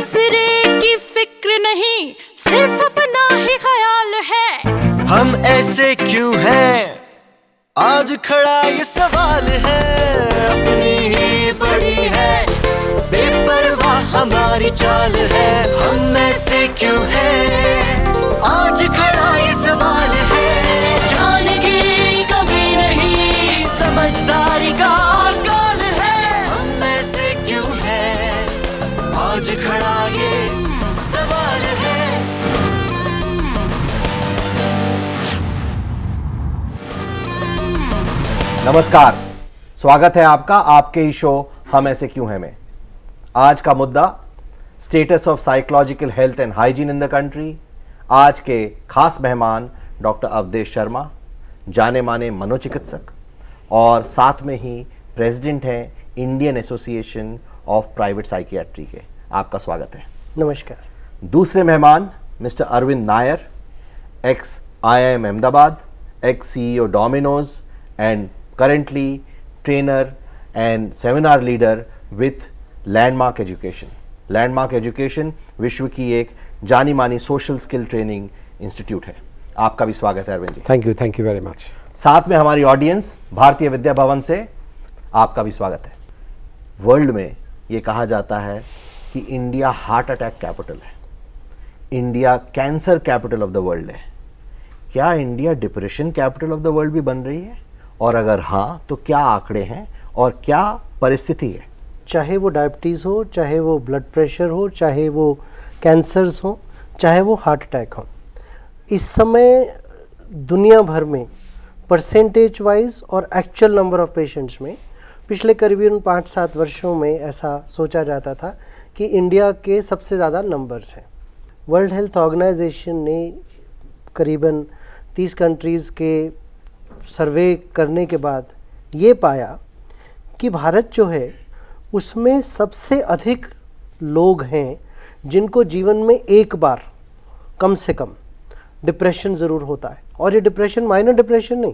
दूसरे की फिक्र नहीं, सिर्फ अपना ही ख्याल है। हम ऐसे क्यों हैं, आज खड़ा ये सवाल है। अपनी ही पड़ी है, बेपरवाह हमारी चाल है। हम ऐसे क्यों हैं, आज खड़ा ये सवाल है। ज्ञान की कमी नहीं, समझदारी का अकाल है। हम ऐसे क्यों हैं, आज खड़ा ये सवाल है। नमस्कार, स्वागत है आपका आपके ही शो हम ऐसे क्यों हैं में। आज का मुद्दा status of psychological health and hygiene in the country. आज के खास मेहमान डॉक्टर अवधेश शर्मा, जाने माने मनोचिकित्सक और साथ में ही प्रेसिडेंट हैं Indian Association of Private Psychiatry के। आपका स्वागत है। नमस्कार। दूसरे मेहमान mister Arvind Nair, ex IIM Ahmedabad, ex CEO Domino's and currently trainer and seminar leader with Landmark Education. Landmark Education विश्व की एक जानी मानी सोशल स्किल ट्रेनिंग इंस्टीट्यूट है। आपका भी स्वागत है Arvind ji. Thank you very much. साथ में हमारी ऑडियंस भारतीय विद्या भवन से, आपका भी स्वागत है। वर्ल्ड में ये कहा जाता है कि इंडिया हार्ट अटैक कैपिटल है, India cancer capital of the world है। क्या India depression capital of the world भी बन रही है, और अगर हाँ तो क्या आंकड़े हैं और क्या परिस्थिति है? चाहे वो डायबिटीज़ हो, चाहे वो ब्लड प्रेशर हो, चाहे वो कैंसर्स हो, चाहे वो हार्ट अटैक हो, इस समय दुनिया भर में परसेंटेज वाइज और एक्चुअल नंबर ऑफ पेशेंट्स में पिछले करीबन 5-7 वर्षों में ऐसा सोचा जाता था कि इंडिया के सबसे ज़्यादा नंबर्स हैं। वर्ल्ड हेल्थ ऑर्गेनाइजेशन ने करीबन 30 कंट्रीज़ के सर्वे करने के बाद ये पाया कि भारत जो है उसमें सबसे अधिक लोग हैं जिनको जीवन में एक बार कम से कम डिप्रेशन ज़रूर होता है। और ये डिप्रेशन माइनर डिप्रेशन नहीं,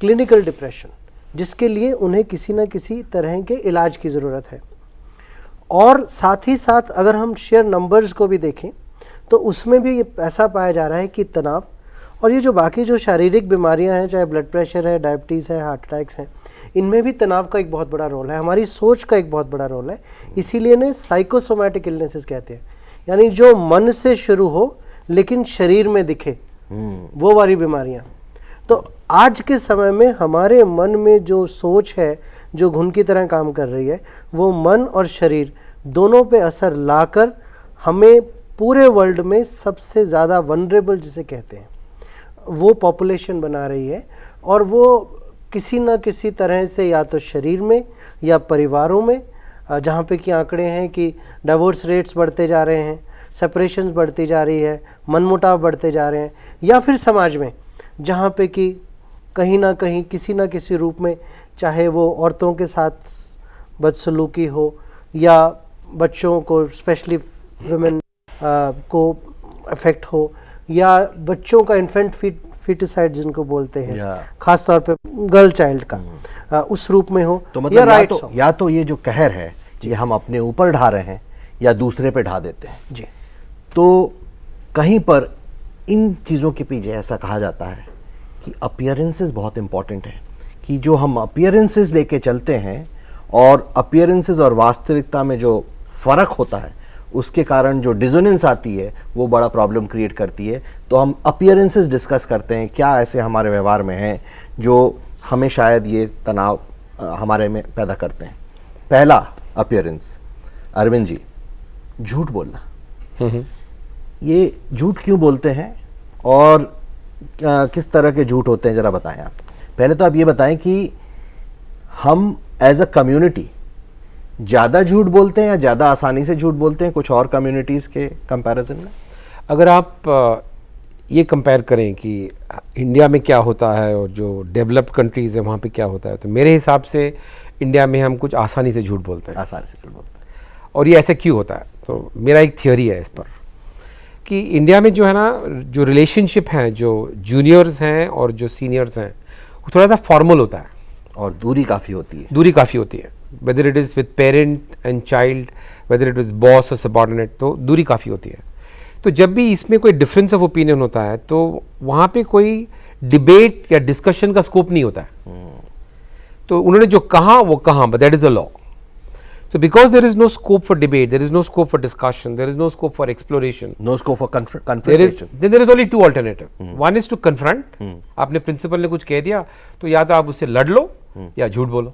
क्लिनिकल डिप्रेशन, जिसके लिए उन्हें किसी न किसी तरह के इलाज की ज़रूरत है। और साथ ही साथ अगर हम शेयर नंबर्स को भी देखें तो उसमें भी ये ऐसा पाया जा रहा है कि तनाव और ये जो बाकी जो शारीरिक बीमारियां हैं, चाहे ब्लड प्रेशर है, डायबिटीज़ है, हार्ट अटैक्स हैं, इनमें भी तनाव का एक बहुत बड़ा रोल है, हमारी सोच का एक बहुत बड़ा रोल है। इसीलिए इन्हें साइकोसोमैटिक इलनेसेस कहते हैं, यानी जो मन से शुरू हो लेकिन शरीर में दिखे, वो वाली बीमारियां। तो आज के समय में हमारे मन में जो सोच है, जो घुन की तरह काम कर रही है, वो मन और शरीर दोनों पे असर लाकर हमें पूरे वर्ल्ड में सबसे ज़्यादा वनरेबल जिसे कहते हैं वो पॉपुलेशन बना रही है। और वो किसी न किसी तरह से या तो शरीर में या परिवारों में, जहाँ पे कि आंकड़े हैं कि डिवोर्स रेट्स बढ़ते जा रहे हैं, सेपरेशंस बढ़ती जा रही है, मनमुटाव बढ़ते जा रहे हैं, या फिर समाज में जहाँ पे कि कहीं ना कहीं किसी न किसी रूप में, चाहे वो औरतों के साथ बदसलूकी हो या बच्चों को स्पेशली वुमेन को अफेक्ट हो, या बच्चों का इन्फेंट फीटिसाइड जिनको बोलते हैं, खास तौर पे गर्ल चाइल्ड का उस रूप में हो, तो मतलब या तो ये जो कहर है ये हम अपने ऊपर ढा रहे हैं या दूसरे पे ढा देते हैं जी। तो कहीं पर इन चीज़ों के पीछे ऐसा कहा जाता है कि अपीयरेंसेस बहुत इंपॉर्टेंट है, कि जो हम अपीयरेंसेस लेके चलते हैं और अपीयरेंसेस और वास्तविकता में जो फ़र्क होता है उसके कारण जो डिसोनेंस आती है वो बड़ा प्रॉब्लम क्रिएट करती है। तो हम अपीयरेंसेस डिस्कस करते हैं, क्या ऐसे हमारे व्यवहार में हैं जो हमें शायद ये तनाव हमारे में पैदा करते हैं। पहला अपीयरेंस, अरविंद जी, झूठ बोलना। ये झूठ क्यों बोलते हैं और किस तरह के झूठ होते हैं, ज़रा बताएं आप। पहले तो आप ये बताएं कि हम एज अ कम्युनिटी ज़्यादा झूठ बोलते हैं या ज़्यादा आसानी से झूठ बोलते हैं कुछ और कम्युनिटीज़ के कंपैरिजन में? अगर आप ये कंपेयर करें कि इंडिया में क्या होता है और जो डेवलप्ड कंट्रीज़ है वहाँ पे क्या होता है, तो मेरे हिसाब से इंडिया में हम कुछ आसानी से झूठ बोलते हैं। आसानी से झूठ बोलते हैं। और ये ऐसे क्यों होता है? तो मेरा एक थियोरी है इस पर कि इंडिया में जो है ना, जो रिलेशनशिप हैं, जो जूनियर्स हैं और जो सीनियर्स हैं, वो थोड़ा सा फॉर्मल होता है और दूरी काफ़ी होती है। दूरी काफ़ी होती है। Whether it is with parent and child, whether it is boss और सबॉर्डिनेट, तो दूरी काफ़ी होती है। तो जब भी इसमें कोई डिफरेंस ऑफ ओपिनियन होता है तो वहाँ पे कोई डिबेट या डिस्कशन का स्कोप नहीं होता है। तो उन्होंने जो कहा वो कहा, but that is the law. So because there is no scope for debate, there is no scope for discussion, there is no scope for exploration. No scope for There is confrontation. then there is only two alternative. One is to confront. आपने principal ने कुछ कह दिया तो या तो आप उससे लड़ लो या झूठ बोलो.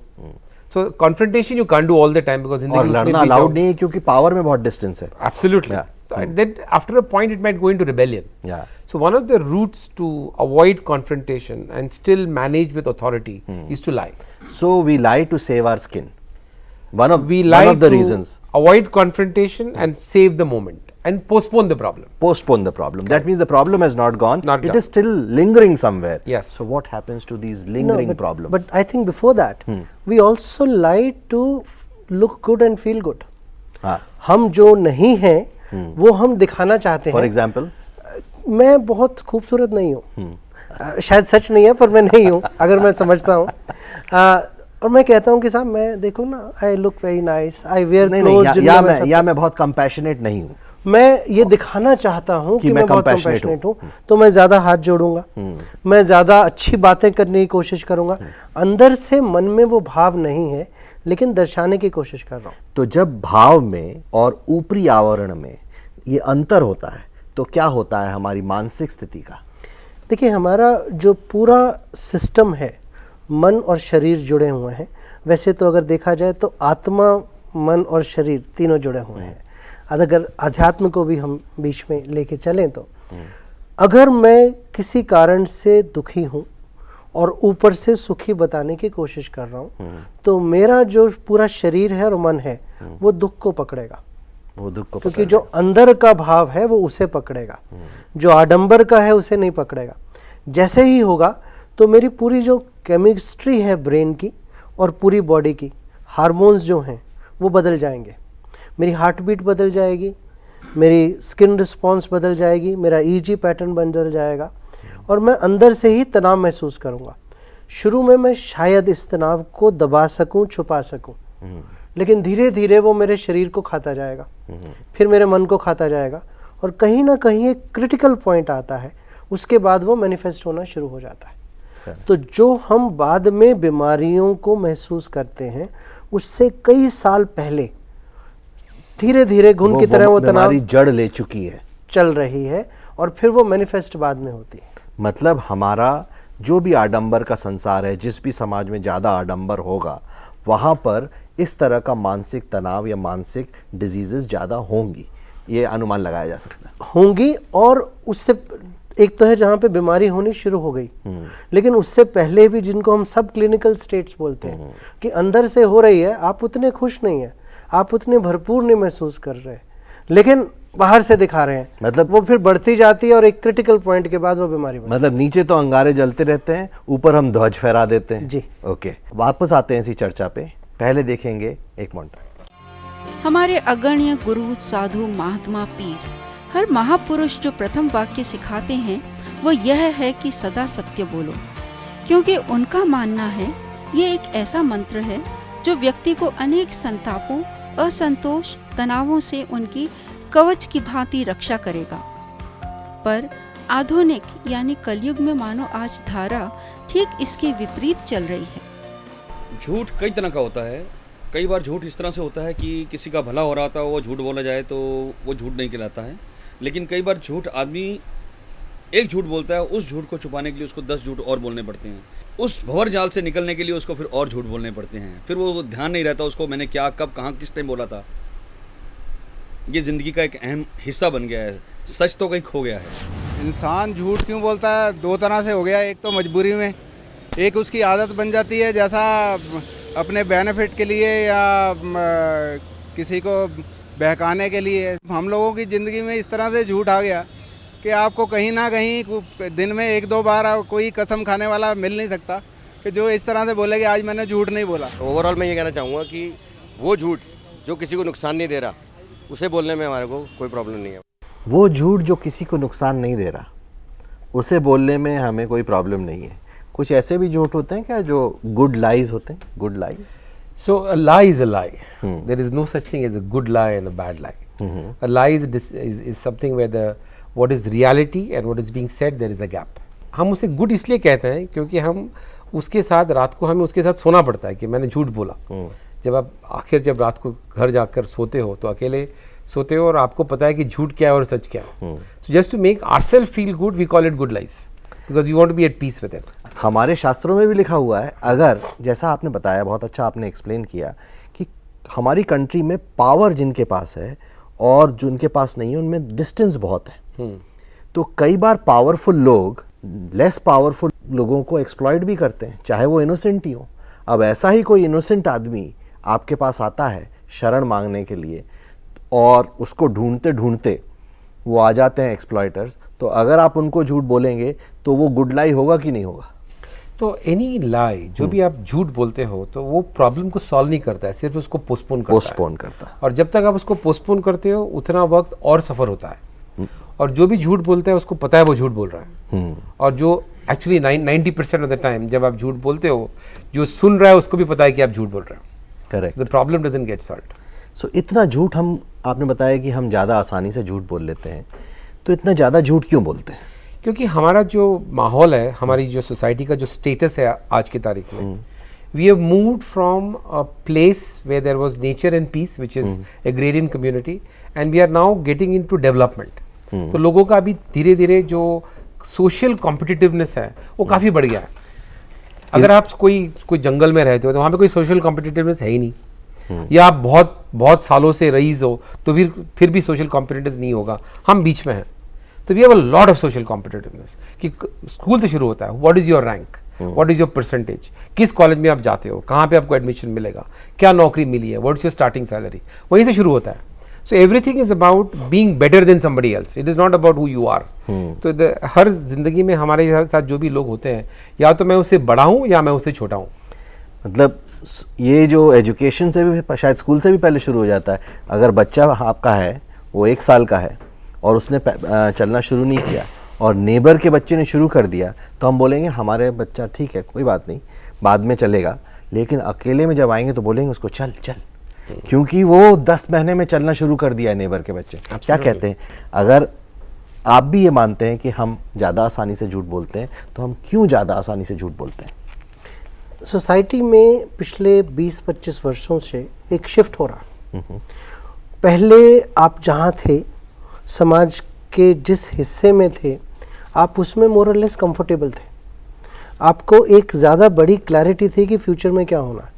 So confrontation you can't do all the time because और लड़ना अलाउड नहीं है क्योंकि पावर में बहुत डिस्टेंस है. Absolutely. Yeah. So then after a point it might go into rebellion. Yeah. So one of the routes to avoid confrontation and still manage with authority is to lie. So we lie to save our skin. One of We lie the to reasons. avoid confrontation and save the moment and postpone the problem. Postpone the problem. That means the problem has not gone. Not It gone. is still lingering somewhere. Yes. So what happens to these lingering but, problems? But I think before that, we also lie to look good and feel good. हाँ. हम जो नहीं हैं वो हम दिखाना चाहते For हैं. example. मैं बहुत खूबसूरत नहीं हूँ. शायद सच नहीं है पर मैं नहीं हूँ अगर मैं समझता हूँ. और मैं कहता हूँ कि साहब मैं देखो ना, I look very nice, I wear clothes, या मैं बहुत कंपैशनेट नहीं हूँ. मैं ये दिखाना चाहता हूँ कि मैं बहुत compassionate कंपैशनेट हूँ, तो मैं ज़्यादा हाथ जोड़ूंगा, मैं ज़्यादा अच्छी बातें करने की कोशिश करूंगा. अंदर से मन में वो भाव नहीं है लेकिन दर्शाने की कोशिश कर रहा हूँ. तो जब भाव में और ऊपरी आवरण में ये अंतर होता है तो क्या होता है हमारी मानसिक स्थिति का? देखिए, हमारा जो पूरा सिस्टम है, मन और शरीर जुड़े हुए हैं. वैसे तो अगर देखा जाए तो आत्मा, मन और शरीर तीनों जुड़े हुए हैं. अगर अध्यात्म को भी हम बीच में लेके चलें तो अगर मैं किसी कारण से दुखी हूँ और ऊपर से सुखी बताने की कोशिश कर रहा हूँ तो मेरा जो पूरा शरीर है और मन है वो दुख को पकड़ेगा. वो दुख को क्योंकि जो अंदर का भाव है वो उसे पकड़ेगा, जो आडंबर का है उसे नहीं पकड़ेगा. जैसे ही होगा तो मेरी पूरी जो केमिस्ट्री है ब्रेन की और पूरी बॉडी की, हार्मोन्स जो हैं वो बदल जाएंगे. मेरी हार्ट बीट बदल जाएगी, मेरी स्किन रिस्पॉन्स बदल जाएगी, मेरा ईजी पैटर्न बदल जाएगा और मैं अंदर से ही तनाव महसूस करूँगा. शुरू में मैं शायद इस तनाव को दबा सकूँ, छुपा सकूँ, लेकिन धीरे धीरे वो मेरे शरीर को खाता जाएगा, फिर मेरे मन को खाता जाएगा और कहीं ना कहीं एक क्रिटिकल पॉइंट आता है. उसके बाद वो मैनिफेस्ट होना शुरू हो जाता है. तो जो हम बाद में बीमारियों को महसूस करते हैं उससे कई साल पहले धीरे धीरे घुन की तरह वो तनाव हमारी जड़ ले चुकी है, चल रही है और फिर वो मैनिफेस्ट बाद में होती है. मतलब हमारा जो भी आडंबर का संसार है, जिस भी समाज में ज़्यादा आडंबर होगा वहाँ पर इस तरह का मानसिक तनाव या मानसिक डिजीजेस ज़्यादा होंगी, ये अनुमान लगाया जा सकता है. होंगी. और उससे एक तो है जहाँ पे बीमारी होनी शुरू हो गई, लेकिन उससे पहले भी जिनको हम सब क्लिनिकल स्टेट्स बोलते हैं कि अंदर से हो रही है, आप उतने खुश नहीं है, आप उतने भरपूर नहीं महसूस कर रहे, लेकिन बाहर से दिखा रहे हैं, मतलब वो फिर बढ़ती जाती है और एक क्रिटिकल पॉइंट के बाद वो बीमारी बनती मतलब नीचे तो अंगारे जलते रहते हैं, ऊपर हम ध्वज फहरा देते हैं. जी. ओके, वापस आते हैं इसी चर्चा पे. पहले देखेंगे एक मोन्टाज. हमारे अग्रण्य गुरु, साधु, महात्मा, पीर, हर महापुरुष जो प्रथम वाक्य सिखाते हैं वो यह है कि सदा सत्य बोलो, क्योंकि उनका मानना है ये एक ऐसा मंत्र है जो व्यक्ति को अनेक संतापों, असंतोष, तनावों से उनकी कवच की भांति रक्षा करेगा. पर आधुनिक यानी कलयुग में मानो आज धारा ठीक इसके विपरीत चल रही है. झूठ कई तरह का होता है. कई बार झूठ इस तरह से होता है कि किसी का भला हो रहा था वो झूठ बोला जाए तो वो झूठ नहीं कहलाता है. लेकिन कई बार झूठ, आदमी एक झूठ बोलता है, उस झूठ को छुपाने के लिए उसको 10 झूठ और बोलने पड़ते हैं. उस भंवर जाल से निकलने के लिए उसको फिर और झूठ बोलने पड़ते हैं. फिर वो ध्यान नहीं रहता उसको मैंने क्या, कब, कहाँ, किस टाइम बोला था. ये ज़िंदगी का एक अहम हिस्सा बन गया है. सच तो कहीं खो गया है. इंसान झूठ क्यों बोलता है? दो तरह से हो गया. एक तो मजबूरी में, एक उसकी आदत बन जाती है, जैसा अपने बेनिफिट के लिए या किसी को बहकाने के लिए. हम लोगों की ज़िंदगी में इस तरह से झूठ आ गया कि आपको कहीं ना कहीं दिन में 1-2 बार कोई कसम खाने वाला मिल नहीं सकता कि जो इस तरह से बोले कि आज मैंने झूठ नहीं बोला. ओवरऑल मैं ये कहना चाहूँगा कि वो झूठ जो किसी को नुकसान नहीं दे रहा उसे बोलने में हमारे को कोई प्रॉब्लम नहीं है. वो झूठ जो किसी को नुकसान नहीं दे रहा उसे बोलने में हमें कोई प्रॉब्लम नहीं है. कुछ ऐसे भी झूठ होते हैं क्या जो गुड लाइज होते हैं? Good lies So a lie is a lie. There is no such thing as a good lie and a bad lie. A lie is something where what is reality and what is being said, there is a gap. हम उसे good इसलिए कहते हैं क्योंकि हम उसके साथ रात को हमें उसके साथ सोना पड़ता है कि मैंने झूठ बोला। जब आप जब रात को घर जाकर सोते हो तो अकेले सोते हो और आपको पता है कि झूठ क्या है और सच क्या है। So just to make ourselves feel good, we call it good lies because we want to be at peace with it. हमारे शास्त्रों में भी लिखा हुआ है, अगर जैसा आपने बताया, बहुत अच्छा आपने एक्सप्लेन किया कि हमारी कंट्री में पावर जिनके पास है और जिनके पास नहीं है उनमें डिस्टेंस बहुत है। तो कई बार पावरफुल लोग लेस पावरफुल लोगों को एक्सप्लॉइट भी करते हैं, चाहे वो इनोसेंट ही हो। अब ऐसा ही कोई इनोसेंट आदमी आपके पास आता है शरण मांगने के लिए और उसको ढूंढते ढूंढते वो आ जाते हैं एक्सप्लॉइटर्स, तो अगर आप उनको झूठ बोलेंगे तो वो गुड लाई होगा कि नहीं होगा? तो एनी लाई जो भी आप झूठ बोलते हो तो वो प्रॉब्लम को सॉल्व नहीं करता है, सिर्फ उसको पोस्टपोन करता है। और जब तक आप उसको पोस्टपोन करते हो उतना वक्त और सफ़र होता है। और जो भी झूठ बोलता है उसको पता है वो झूठ बोल रहा है। और जो एक्चुअली 90% ऑफ द टाइम जब आप झूठ बोलते हो, जो सुन रहा है उसको भी पता है कि आप झूठ बोल रहे हो। Correct. The problem doesn't get solved. So इतना झूठ हम, आपने बताया कि हम ज़्यादा आसानी से झूठ बोल लेते हैं, तो इतना ज़्यादा झूठ क्यों बोलते हैं? क्योंकि हमारा जो माहौल है, हमारी जो सोसाइटी का जो स्टेटस है आज की तारीख में, we have moved from a place where there was nature and peace which is agrarian community and we are now getting into development. तो लोगों का अभी धीरे धीरे जो सोशल कॉम्पिटिटिवनेस है वो काफ़ी बढ़ गया है। अगर आप कोई जंगल में रहते हो तो वहाँ पे कोई सोशल कॉम्पिटिटिवनेस है ही नहीं, या आप बहुत बहुत सालों से रईस हो तो फिर भी सोशल कॉम्पिटिटिवनेस नहीं होगा। हम बीच में हैं, तो we have a lot of social competitiveness कि स्कूल से शुरू होता है, what is your rank, what is your percentage, किस कॉलेज में आप जाते हो, कहाँ पे आपको एडमिशन मिलेगा, क्या नौकरी मिली है, what is your starting salary, वहीं से शुरू होता है। So everything is about being better than somebody else, it is not about who you are. तो हर जिंदगी में हमारे साथ जो भी लोग होते हैं, या तो मैं उससे बड़ा हूँ या मैं उससे छोटा हूँ। मतलब ये जो एजुकेशन से भी, शायद स्कूल से भी पहले शुरू हो जाता है। अगर बच्चा आपका है, वो 1 साल का है और उसने चलना शुरू नहीं किया और नेबर के बच्चे ने शुरू कर दिया, तो हम बोलेंगे हमारे बच्चा ठीक है, कोई बात नहीं, बाद में चलेगा। लेकिन अकेले में जब आएंगे तो बोलेंगे उसको चल चल, क्योंकि वो 10 महीने में चलना शुरू कर दिया है नेबर के बच्चे। क्या कहते हैं, अगर आप भी ये मानते हैं कि हम ज़्यादा आसानी से झूठ बोलते हैं, तो हम क्यों ज़्यादा आसानी से झूठ बोलते हैं? सोसाइटी में पिछले 20-25 वर्षों से एक शिफ्ट हो रहा। पहले आप जहाँ थे, समाज के जिस हिस्से में थे, आप उसमें मोर और लेस कंफर्टेबल थे। आपको एक ज़्यादा बड़ी क्लैरिटी थी कि फ्यूचर में क्या होना है।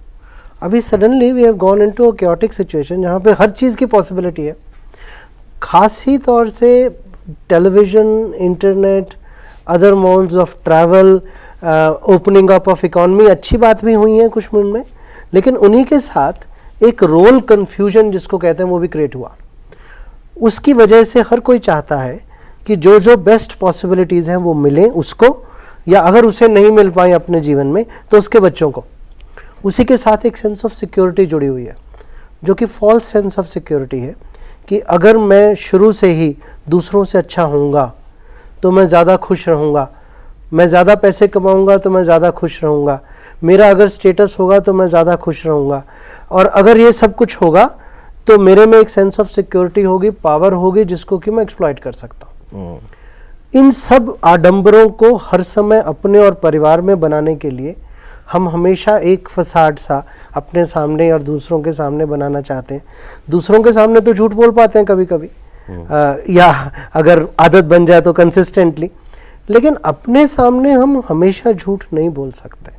अभी suddenly we have gone into a chaotic situation जहाँ पे हर चीज़ की पॉसिबिलिटी है। खासी तौर से television, internet, other modes of travel, opening up of economy अच्छी बात भी हुई है कुछ मिनट में, लेकिन उन्हीं के साथ एक रोल कन्फ्यूजन जिसको कहते हैं वो भी क्रिएट हुआ। उसकी वजह से हर कोई चाहता है कि जो जो बेस्ट पॉसिबिलिटीज़ हैं वो मिले उसको, या अगर उसे नहीं मिल पाए अपने जीवन में तो उसके बच्चों को। उसी के साथ एक सेंस ऑफ सिक्योरिटी जुड़ी हुई है, जो कि फॉल्स सेंस ऑफ सिक्योरिटी है कि अगर मैं शुरू से ही दूसरों से अच्छा होऊंगा तो मैं ज़्यादा खुश रहूँगा, मैं ज़्यादा पैसे कमाऊँगा तो मैं ज़्यादा खुश रहूँगा, मेरा अगर स्टेटस होगा तो मैं ज़्यादा खुश रहूँगा, और अगर ये सब कुछ होगा तो मेरे में एक सेंस ऑफ सिक्योरिटी होगी, पावर होगी जिसको कि मैं एक्सप्लॉइट कर सकता हूँ। इन सब आडंबरों को हर समय अपने और परिवार में बनाने के लिए हम हमेशा एक फसाड सा अपने सामने और दूसरों के सामने बनाना चाहते हैं। दूसरों के सामने तो झूठ बोल पाते हैं कभी कभी, या अगर आदत बन जाए तो कंसिस्टेंटली, लेकिन अपने सामने हम हमेशा झूठ नहीं बोल सकते।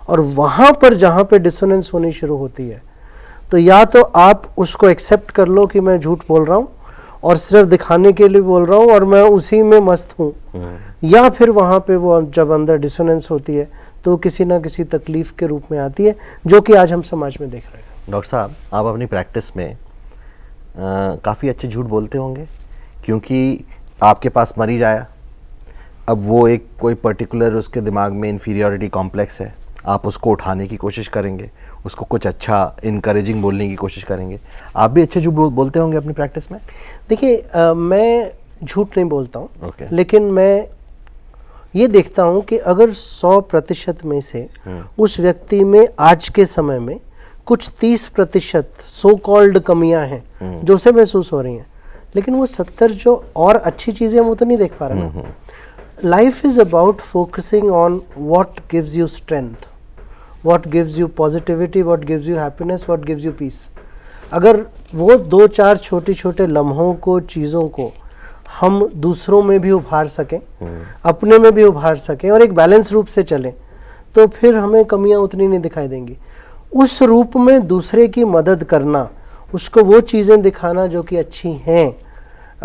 और वहाँ पर जहाँ पे डिसोनेंस होनी शुरू होती है, तो या तो आप उसको एक्सेप्ट कर लो कि मैं झूठ बोल रहा हूँ और सिर्फ दिखाने के लिए बोल रहा हूँ और मैं उसी में मस्त हूँ, या फिर वहाँ पे वो जब अंदर डिसोनेंस होती है तो किसी ना किसी तकलीफ के रूप में आती है, जो कि आज हम समाज में देख रहे हैं। डॉक्टर साहब, आप अपनी प्रैक्टिस में काफ़ी अच्छे झूठ बोलते होंगे, क्योंकि आपके पास मरीज आया, अब वो एक कोई पर्टिकुलर उसके दिमाग में इन्फीरियरिटी कॉम्प्लेक्स है, आप उसको उठाने की कोशिश करेंगे, उसको कुछ अच्छा इनकरेजिंग बोलने की कोशिश करेंगे। आप भी अच्छे झूठ बोलते होंगे अपनी प्रैक्टिस में? देखिए, मैं झूठ नहीं बोलता हूँ, Okay. लेकिन मैं ये देखता हूँ कि अगर 100% में से उस व्यक्ति में आज के समय में कुछ 30% सो कॉल्ड कमियां हैं जो उसे महसूस हो रही हैं, लेकिन वो 70 जो और अच्छी चीज़ें हम वो तो नहीं देख पा रहे ना। Life is about focusing on what gives you strength, what gives you positivity, what gives you happiness, what gives you peace. अगर वो 2-4 छोटे छोटे लम्हों को, चीज़ों को हम दूसरों में भी उभार सकें, अपने में भी उभार सकें और एक बैलेंस रूप से चलें, तो फिर हमें कमियां उतनी नहीं दिखाई देंगी। उस रूप में दूसरे की मदद करना, उसको वो चीज़ें दिखाना जो कि अच्छी हैं,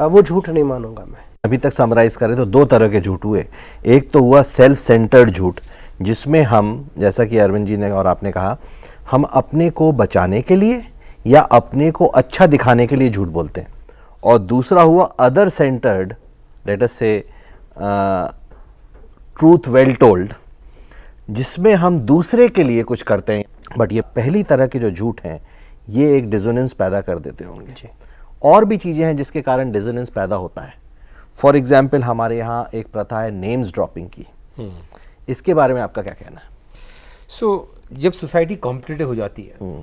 वो झूठ नहीं मानूंगा मैं। अभी तक समराइज करें तो 2 तरह के झूठ हुए। एक तो हुआ सेल्फ सेंटर्ड झूठ, जिसमें हम, जैसा कि अरविंद जी ने और आपने कहा, हम अपने को बचाने के लिए या अपने को अच्छा दिखाने के लिए झूठ बोलते हैं। और दूसरा हुआ अदर सेंटर्ड, लेट अस से ट्रूथ वेल टोल्ड, जिसमें हम दूसरे के लिए कुछ करते हैं। बट ये पहली तरह के जो झूठ हैं, ये एक डिसोनेंस पैदा कर देते होंगे। और भी चीज़ें हैं जिसके कारण डिसोनेंस पैदा होता है। फॉर एग्जाम्पल, हमारे यहाँ एक प्रथा है नेम्स ड्रॉपिंग की। इसके बारे में आपका क्या कहना है? जब सोसाइटी कॉम्पिटिटिव हो जाती है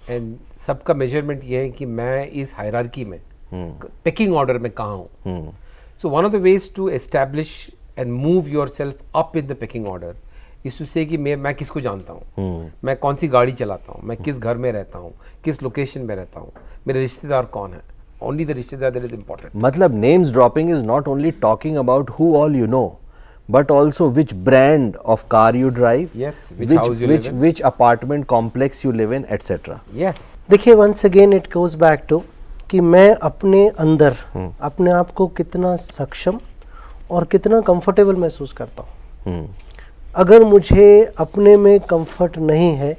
एंड सबका मेजरमेंट ये है कि मैं इस हायरार्की में पिकिंग ऑर्डर में कहाँ हूँ, so one of the ways to establish and move yourself up in the pecking order is to say कि मैं किसको जानता हूँ, मैं कौन सी गाड़ी चलाता हूँ, मैं किस घर में रहता हूँ, किस लोकेशन में रहता हूँ, मेरे रिश्तेदार कौन है। ओनली द रिश्तेदार दैट इज इम्पोर्टेंट। मतलब names dropping is not only talking about who all you know, but also which brand of car you drive, yes, which house you live in, which apartment complex you live in, etc. Yes. देखिए, once again it goes back to कि मैं अपने अंदर अपने आप को कितना सक्षम और कितना कंफर्टेबल महसूस करता हूँ। अगर मुझे अपने में कंफर्ट नहीं है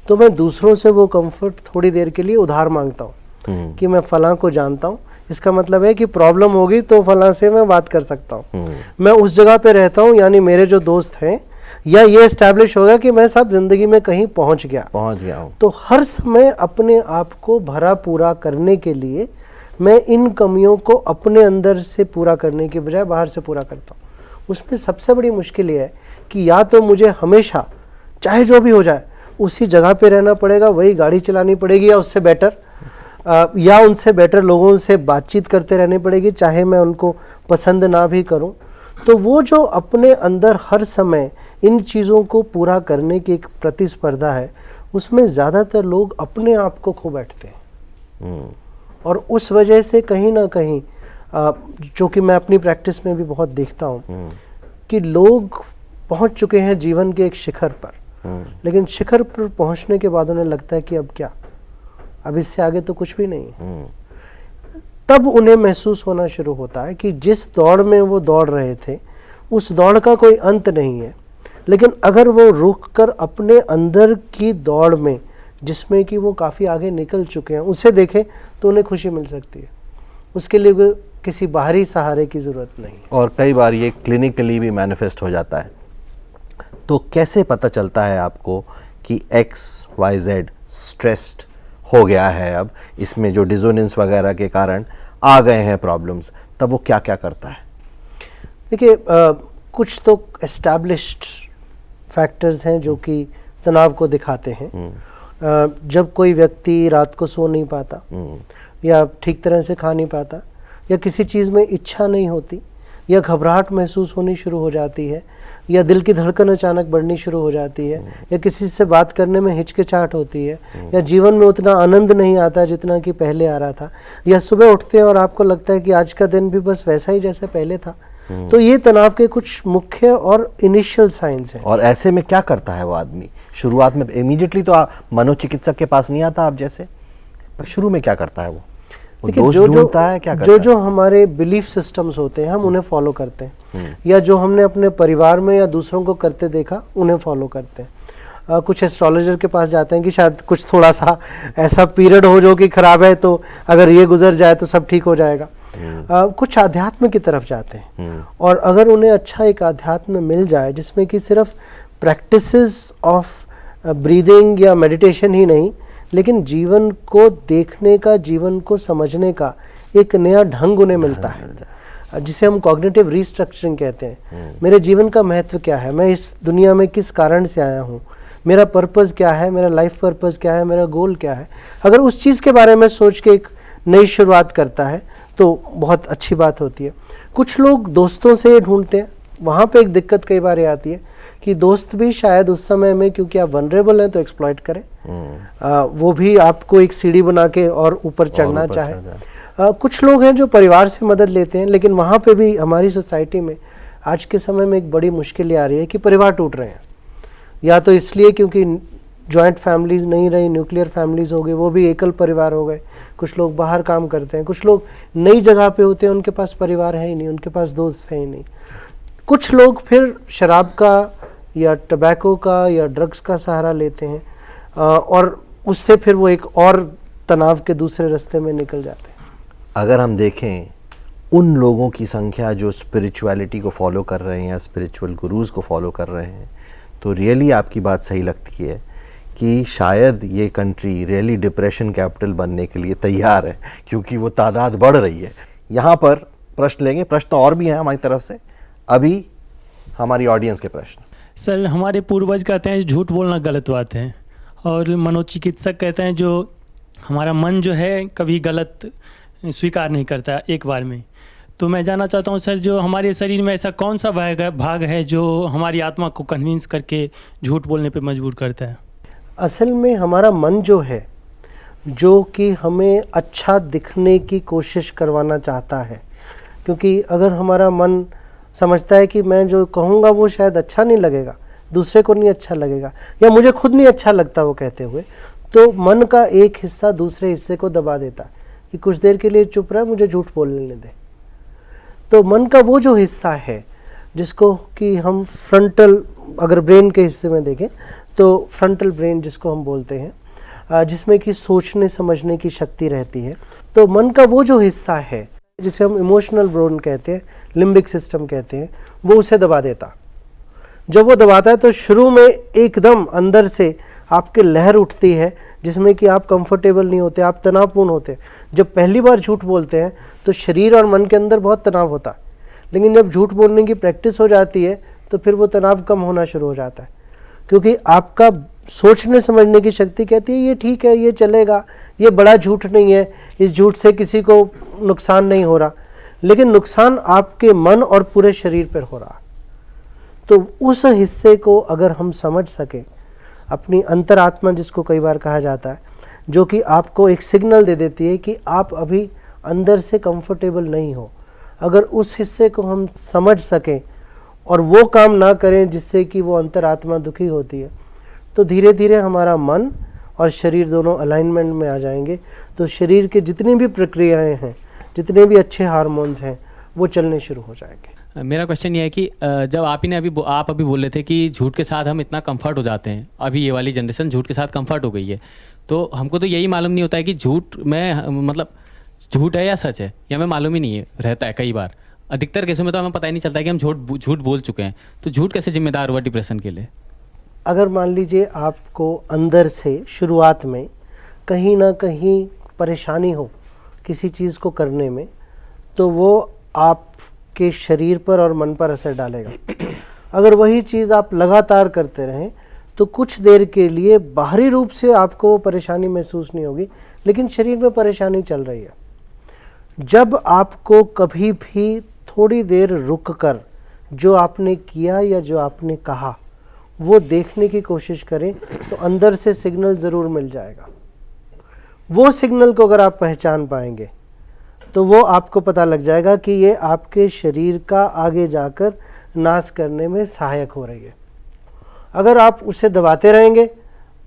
तो मैं दूसरों से वो कंफर्ट थोड़ी देर के लिए उधार मांगता हूँ कि मैं फलां को जानता हूँ, इसका मतलब है कि प्रॉब्लम होगी तो फलां से मैं बात कर सकता हूँ, मैं उस जगह पे रहता हूँ, यानी मेरे जो दोस्त हैं, या ये एस्टैब्लिश होगा कि मैं सब जिंदगी में कहीं पहुँच गया हूँ। तो हर समय अपने आप को भरा पूरा करने के लिए मैं इन कमियों को अपने अंदर से पूरा करने के बजाय बाहर से पूरा करता हूँ। उसमें सबसे बड़ी मुश्किल ये है कि या तो मुझे हमेशा चाहे जो भी हो जाए उसी जगह पे रहना पड़ेगा, वही गाड़ी चलानी पड़ेगी, या उससे बेटर या उनसे बेटर लोगों से बातचीत करते रहनी पड़ेगी, चाहे मैं उनको पसंद ना भी करूं। तो वो जो अपने अंदर हर समय इन चीज़ों को पूरा करने की एक प्रतिस्पर्धा है, उसमें ज़्यादातर लोग अपने आप को खो बैठते हैं। और उस वजह से कहीं ना कहीं जो कि मैं अपनी प्रैक्टिस में भी बहुत देखता हूँ कि लोग पहुँच चुके हैं जीवन के एक शिखर पर, लेकिन शिखर पर पहुँचने के बाद उन्हें लगता है कि अब क्या, अब इससे आगे तो कुछ भी नहीं है। तब उन्हें महसूस होना शुरू होता है कि जिस दौड़ में वो दौड़ रहे थे उस दौड़ का कोई अंत नहीं है, लेकिन अगर वो रुक कर अपने अंदर की दौड़ में, जिसमें कि वो काफ़ी आगे निकल चुके हैं, उसे देखें तो उन्हें खुशी मिल सकती है। उसके लिए किसी बाहरी सहारे की ज़रूरत नहीं है। और कई बार ये क्लिनिकली भी मैनिफेस्ट हो जाता है। तो कैसे पता चलता है आपको कि XYZ स्ट्रेस्ड हो गया है, अब इसमें जो डिसोनेंस वगैरह के कारण आ गए हैं प्रॉब्लम्स, तब वो क्या क्या करता है? देखिए, कुछ तो एस्टैब्लिश्ड फैक्टर्स हैं जो कि तनाव को दिखाते हैं। जब कोई व्यक्ति रात को सो नहीं पाता, या ठीक तरह से खा नहीं पाता, या किसी चीज़ में इच्छा नहीं होती, या घबराहट महसूस होनी शुरू हो जाती है, या दिल की धड़कन अचानक बढ़नी शुरू हो जाती है, या किसी से बात करने में हिचकिचाहट होती है, या जीवन में उतना आनंद नहीं आता जितना कि पहले आ रहा था, या सुबह उठते हैं और आपको लगता है कि आज का दिन भी बस वैसा ही जैसा पहले था। तो ये तनाव के कुछ मुख्य और इनिशियल साइंस हैं। और ऐसे में क्या करता है वो आदमी? शुरुआत में इमीडिएटली तो मनोचिकित्सक के पास नहीं आता आप जैसे, शुरू में क्या करता है वो दोष ढूंढता है, क्या करता है? जो हमारे बिलीफ सिस्टम्स होते हैं हम उन्हें फॉलो करते हैं, या जो हमने अपने परिवार में या दूसरों को करते देखा उन्हें फॉलो करते हैं। कुछ एस्ट्रोलॉजर के पास जाते हैं कि शायद कुछ थोड़ा सा ऐसा पीरियड हो जो कि खराब है, तो अगर ये गुजर जाए तो सब ठीक हो जाएगा। कुछ आध्यात्म की तरफ जाते हैं, और अगर उन्हें अच्छा एक आध्यात्म मिल जाए जिसमें कि सिर्फ प्रैक्टिसेस ऑफ ब्रीदिंग या मेडिटेशन ही नहीं, लेकिन जीवन को देखने का, जीवन को समझने का एक नया ढंग उन्हें मिलता है, जिसे हम कॉग्निटिव रीस्ट्रक्चरिंग कहते हैं। मेरे जीवन का महत्व क्या है, मैं इस दुनिया में किस कारण से आया हूँ, मेरा पर्पज़ क्या है, मेरा लाइफ पर्पज़ क्या है, मेरा गोल क्या है, अगर उस चीज़ के बारे में सोच के एक नई शुरुआत करता है तो बहुत अच्छी बात होती है। कुछ लोग दोस्तों से ढूंढते हैं, वहाँ पे एक दिक्कत कई बार ये आती है कि दोस्त भी शायद उस समय में, क्योंकि आप वनरेबल हैं तो एक्सप्लॉइट करें, वो भी आपको एक सीढ़ी बना के और ऊपर चढ़ना चाहे। कुछ लोग हैं जो परिवार से मदद लेते हैं, लेकिन वहाँ पे भी हमारी सोसाइटी में आज के समय में एक बड़ी मुश्किल ये आ रही है कि परिवार टूट रहे हैं, या तो इसलिए क्योंकि जॉइंट फैमिलीज नहीं रही, न्यूक्लियर फैमिलीज हो गई, वो भी एकल परिवार हो गए, कुछ लोग बाहर काम करते हैं, कुछ लोग नई जगह पे होते हैं, उनके पास परिवार है ही नहीं, उनके पास दोस्त है ही नहीं। कुछ लोग फिर शराब का या टबैको का या ड्रग्स का सहारा लेते हैं और उससे फिर वो एक और तनाव के दूसरे रास्ते में निकल जाते हैं। अगर हम देखें उन लोगों की संख्या जो स्पिरिचुअलिटी को फॉलो कर रहे हैं या स्पिरिचुअल गुरुज़ को फॉलो कर रहे हैं, तो रियली आपकी बात सही लगती है कि शायद ये कंट्री रियली डिप्रेशन कैपिटल बनने के लिए तैयार है, क्योंकि वो तादाद बढ़ रही है। यहाँ पर प्रश्न लेंगे, प्रश्न और भी हैं हमारी तरफ से, अभी हमारी ऑडियंस के प्रश्न। सर, हमारे पूर्वज कहते हैं झूठ बोलना गलत बात है, और मनोचिकित्सक कहते हैं जो हमारा मन जो है कभी गलत स्वीकार नहीं करता एक बार में। तो मैं जानना चाहता हूँ सर, जो हमारे शरीर में ऐसा कौन सा भाग है जो हमारी आत्मा को कन्विंस करके झूठ बोलने पे मजबूर करता है? असल में हमारा मन जो है, जो कि हमें अच्छा दिखने की कोशिश करवाना चाहता है, क्योंकि अगर हमारा मन समझता है कि मैं जो कहूँगा वो शायद अच्छा नहीं लगेगा, दूसरे को नहीं अच्छा लगेगा, या मुझे खुद नहीं अच्छा लगता वो कहते हुए, तो मन का एक हिस्सा दूसरे हिस्से को दबा देता है कि कुछ देर के लिए चुप रहा, मुझे झूठ बोलने दे। तो मन का वो जो हिस्सा है जिसको कि हम फ्रंटल, अगर ब्रेन के हिस्से में देखें तो फ्रंटल ब्रेन जिसको हम बोलते हैं, जिसमें कि सोचने समझने की शक्ति रहती है, तो मन का वो जो हिस्सा है जिसे हम इमोशनल ब्रेन कहते हैं, लिम्बिक सिस्टम कहते हैं, वो उसे दबा देता। जब वो दबाता है तो शुरू में एकदम अंदर से आपके लहर उठती है जिसमें कि आप कंफर्टेबल नहीं होते, आप तनावपूर्ण होते हैं। जब पहली बार झूठ बोलते हैं तो शरीर और मन के अंदर बहुत तनाव होता है, लेकिन जब झूठ बोलने की प्रैक्टिस हो जाती है तो फिर वो तनाव कम होना शुरू हो जाता है, क्योंकि आपका सोचने समझने की शक्ति कहती है ये ठीक है, ये चलेगा, ये बड़ा झूठ नहीं है, इस झूठ से किसी को नुकसान नहीं हो रहा, लेकिन नुकसान आपके मन और पूरे शरीर पर हो रहा। तो उस हिस्से को अगर हम समझ सकें, अपनी अंतरात्मा जिसको कई बार कहा जाता है, जो कि आपको एक सिग्नल दे देती है कि आप अभी अंदर से कंफर्टेबल नहीं हो, अगर उस हिस्से को हम समझ सकें और वो काम ना करें जिससे कि वो अंतरात्मा दुखी होती है, तो धीरे धीरे हमारा मन और शरीर दोनों अलाइनमेंट में आ जाएंगे। तो शरीर के जितनी भी प्रक्रियाएं हैं, जितने भी अच्छे हार्मोन्स हैं, वो चलने शुरू हो जाएंगे। मेरा क्वेश्चन ये है कि जब आप अभी बोल रहे थे कि झूठ के साथ हम इतना कंफर्ट हो जाते हैं, अभी ये वाली जनरेशन झूठ के साथ कंफर्ट हो गई है, तो हमको तो यही मालूम नहीं होता है कि झूठ में मतलब झूठ है या सच है, या हमें मालूम ही नहीं है रहता है। कई बार अधिकतर केसों में तो हमें पता ही नहीं चलता है कि हम झूठ बोल चुके हैं। तो झूठ कैसे जिम्मेदार हुआ डिप्रेशन के लिए? अगर मान लीजिए आपको अंदर से शुरुआत में कहीं ना कहीं परेशानी हो किसी चीज़ को करने में, तो वो आपके शरीर पर और मन पर असर डालेगा। अगर वही चीज़ आप लगातार करते रहें तो कुछ देर के लिए बाहरी रूप से आपको परेशानी महसूस नहीं होगी, लेकिन शरीर में परेशानी चल रही है। जब आपको कभी भी थोड़ी देर रुक कर जो आपने किया या जो आपने कहा वो देखने की कोशिश करें, तो अंदर से सिग्नल ज़रूर मिल जाएगा। वो सिग्नल को अगर आप पहचान पाएंगे तो वो आपको पता लग जाएगा कि ये आपके शरीर का आगे जाकर नाश करने में सहायक हो रही है। अगर आप उसे दबाते रहेंगे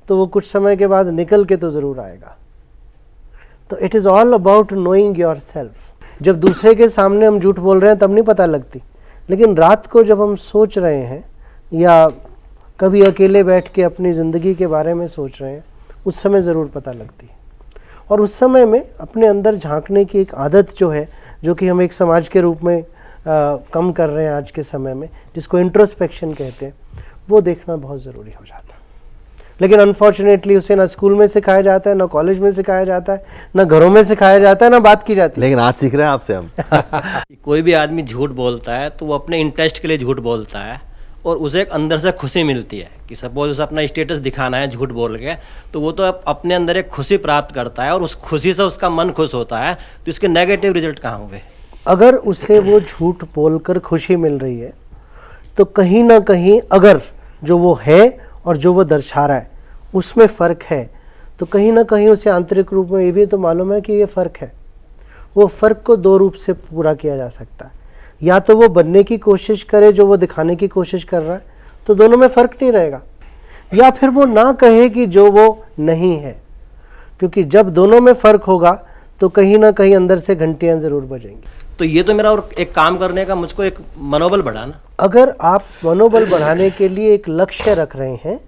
तो वो कुछ समय के बाद निकल के तो ज़रूर आएगा। तो it is all about knowing your self. जब दूसरे के सामने हम झूठ बोल रहे हैं तब नहीं पता लगती, लेकिन रात को जब हम सोच रहे हैं या कभी अकेले बैठ के अपनी ज़िंदगी के बारे में सोच रहे हैं, उस समय ज़रूर पता लगती है। और उस समय में अपने अंदर झांकने की एक आदत जो है, जो कि हम एक समाज के रूप में कम कर रहे हैं आज के समय में, जिसको इंट्रोस्पेक्शन कहते हैं, वो देखना बहुत ज़रूरी हो जाता है। लेकिन अनफॉर्चुनेटली उसे ना स्कूल में सिखाया जाता है, ना कॉलेज में सिखाया जाता है, ना घरों में सिखाया जाता है, ना बात की जाती है। लेकिन आज सीख रहे हैं आपसे हम। कोई भी आदमी झूठ बोलता है तो वो अपने इंटरेस्ट के लिए झूठ बोलता है, और उसे एक अंदर से खुशी मिलती है कि सपोज उसे अपना स्टेटस दिखाना है झूठ बोल के, तो वो तो अपने अंदर एक खुशी प्राप्त करता है और उस खुशी से उसका मन खुश होता है, तो इसके नेगेटिव रिजल्ट कहाँ हुए? अगर उसे वो झूठ बोलकर खुशी मिल रही है तो कहीं ना कहीं अगर जो वो है और जो वो दर्शा रहा है उसमें फ़र्क है, तो कहीं ना कहीं उसे आंतरिक रूप में ये भी तो मालूम है कि ये फ़र्क है। वो फ़र्क को दो रूप से पूरा किया जा सकता है, या तो वो बनने की कोशिश करे जो वो दिखाने की कोशिश कर रहा है, तो दोनों में फ़र्क नहीं रहेगा, या फिर वो ना कहे कि जो वो नहीं है, क्योंकि जब दोनों में फ़र्क होगा तो कहीं ना कहीं अंदर से घंटियाँ ज़रूर बजेंगी। तो ये तो मेरा और एक काम करने का मुझको एक मनोबल बढ़ा ना। अगर आप मनोबल बढ़ाने के लिए एक लक्ष्य रख रहे हैं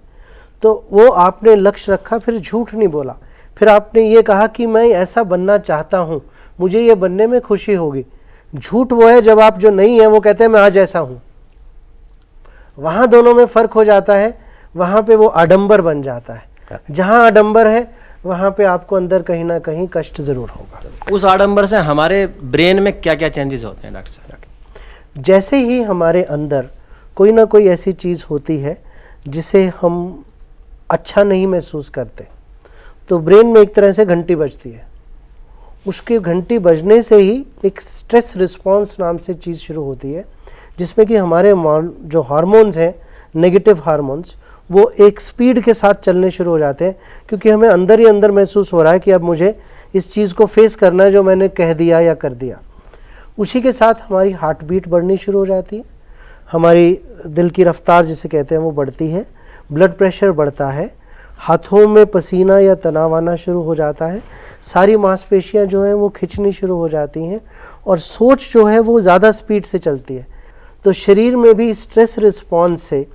तो वो आपने लक्ष्य रखा, फिर झूठ नहीं बोला, फिर आपने ये कहा कि मैं ऐसा बनना चाहता हूँ, मुझे ये बनने में खुशी होगी। झूठ वो है जब आप जो नहीं है वो कहते हैं मैं आज ऐसा हूँ, वहाँ दोनों में फ़र्क हो जाता है, वहाँ पे वो आडंबर बन जाता है। जहाँ आडंबर है वहाँ पे आपको अंदर कहीं ना कहीं कष्ट ज़रूर होगा। उस आडंबर से हमारे ब्रेन में क्या क्या चेंजेस होते हैं डॉक्टर साहब? जैसे ही हमारे अंदर कोई ना कोई ऐसी चीज़ होती है जिसे हम अच्छा नहीं महसूस करते, तो ब्रेन में एक तरह से घंटी बजती है। उसकी घंटी बजने से ही एक स्ट्रेस रिस्पॉन्स नाम से चीज़ शुरू होती है, जिसमें कि हमारे जो हार्मोन्स हैं, नेगेटिव हार्मोन्स, वो एक स्पीड के साथ चलने शुरू हो जाते हैं, क्योंकि हमें अंदर ही अंदर महसूस हो रहा है कि अब मुझे इस चीज़ को फेस करना है जो मैंने कह दिया या कर दिया। उसी के साथ हमारी हार्ट बीट बढ़नी शुरू हो जाती है, हमारी दिल की रफ्तार जिसे कहते हैं वो बढ़ती है, ब्लड प्रेशर बढ़ता है, हाथों में पसीना या तनाव आना शुरू हो जाता है, सारी मांसपेशियां जो हैं वो खिंचनी शुरू हो जाती हैं, और सोच जो है वो ज़्यादा स्पीड से चलती है। तो शरीर में भी स्ट्रेस रिस्पॉन्स से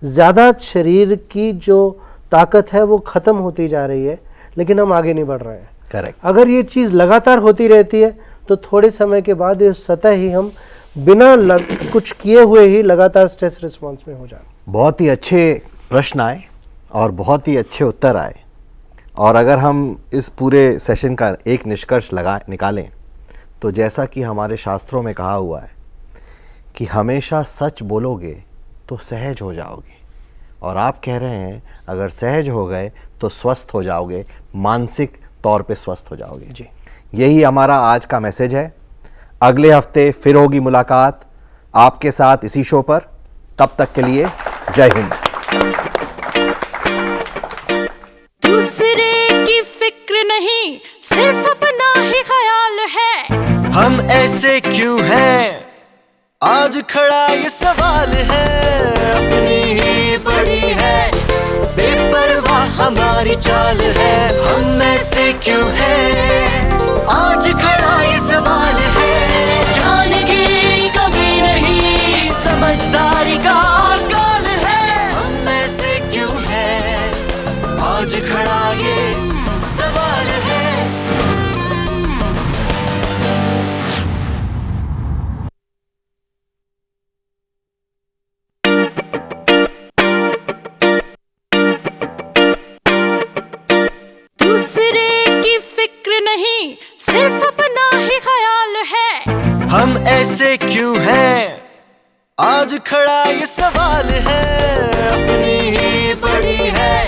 ज़्यादा शरीर की जो ताकत है वो ख़त्म होती जा रही है, लेकिन हम आगे नहीं बढ़ रहे हैं। करेक्ट। अगर ये चीज़ लगातार होती रहती है तो थोड़े समय के बाद ये सतह ही हम बिना कुछ किए हुए ही लगातार स्ट्रेस रिस्पॉन्स में हो जाते। बहुत ही अच्छे प्रश्न आए और बहुत ही अच्छे उत्तर आए, और अगर हम इस पूरे सेशन का एक निष्कर्ष निकालें तो जैसा कि हमारे शास्त्रों में कहा हुआ है कि हमेशा सच बोलोगे तो सहज हो जाओगे, और आप कह रहे हैं अगर सहज हो गए तो स्वस्थ हो जाओगे, मानसिक तौर पे स्वस्थ हो जाओगे। जी, यही हमारा आज का मैसेज है। अगले हफ्ते फिर होगी मुलाकात आपके साथ इसी शो पर। तब तक के लिए जय हिंद। दूसरे की फिक्र नहीं, सिर्फ अपना ही ख्याल है। हम ऐसे क्यों हैं, आज खड़ा ये सवाल है। अपनी ही पड़ी है, बेपरवाह हमारी चाल है। हम ऐसे क्यों हैं, आज खड़ा ये सवाल है। ज्ञान की कमी नहीं, समझदारी का अकाल है। हम ऐसे क्यों हैं, आज खड़ा ये सवाल है। दूसरे की फिक्र नहीं, सिर्फ अपना ही ख्याल है। हम ऐसे क्यों हैं, आज खड़ा ये सवाल है। अपनी ही पड़ी है,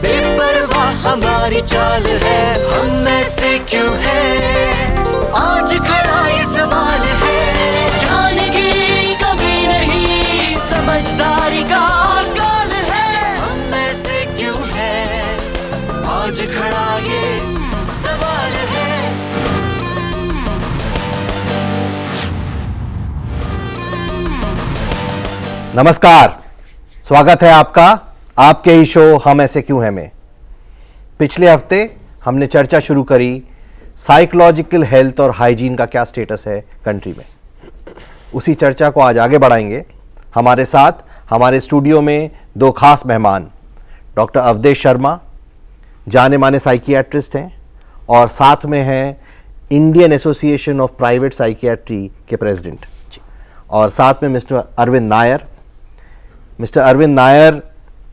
बेपरवाह हमारी चाल है। हम ऐसे क्यों हैं, आज खड़ा ये सवाल है। ज्ञान की कमी नहीं, समझदारी का अकाल है। हम ऐसे क्यों हैं, आज खड़ा ये सवाल है। नमस्कार, स्वागत है आपका आपके ही शो हम ऐसे क्यों हैं में। पिछले हफ्ते हमने चर्चा शुरू करी साइकोलॉजिकल हेल्थ और हाइजीन का क्या स्टेटस है कंट्री में। उसी चर्चा को आज आगे बढ़ाएंगे। हमारे साथ हमारे स्टूडियो में दो खास मेहमान, डॉक्टर अवधेश शर्मा, जाने माने साइकियाट्रिस्ट हैं, और साथ में हैं Indian Association of Private Psychiatry के प्रेसिडेंट, और साथ में mister Arvind Nair. Mister Arvind Nair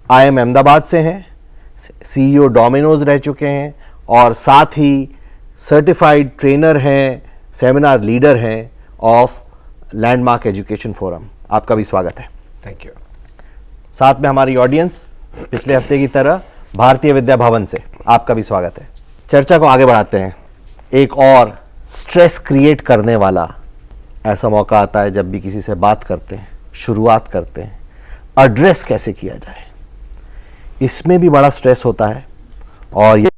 IIM Ahmedabad से हैं, CEO डोमिनोज रह चुके हैं, और साथ ही सर्टिफाइड ट्रेनर हैं, सेमिनार लीडर हैं ऑफ लैंडमार्क एजुकेशन फोरम। आपका भी स्वागत है। Thank you. साथ में हमारी ऑडियंस पिछले हफ्ते की तरह भारतीय विद्या भवन से आपका भी स्वागत है। चर्चा को आगे बढ़ाते हैं। एक और स्ट्रेस क्रिएट करने वाला ऐसा मौका आता है जब भी किसी से बात करते हैं, शुरुआत करते हैं, एड्रेस कैसे किया जाए, इसमें भी बड़ा स्ट्रेस होता है। और ये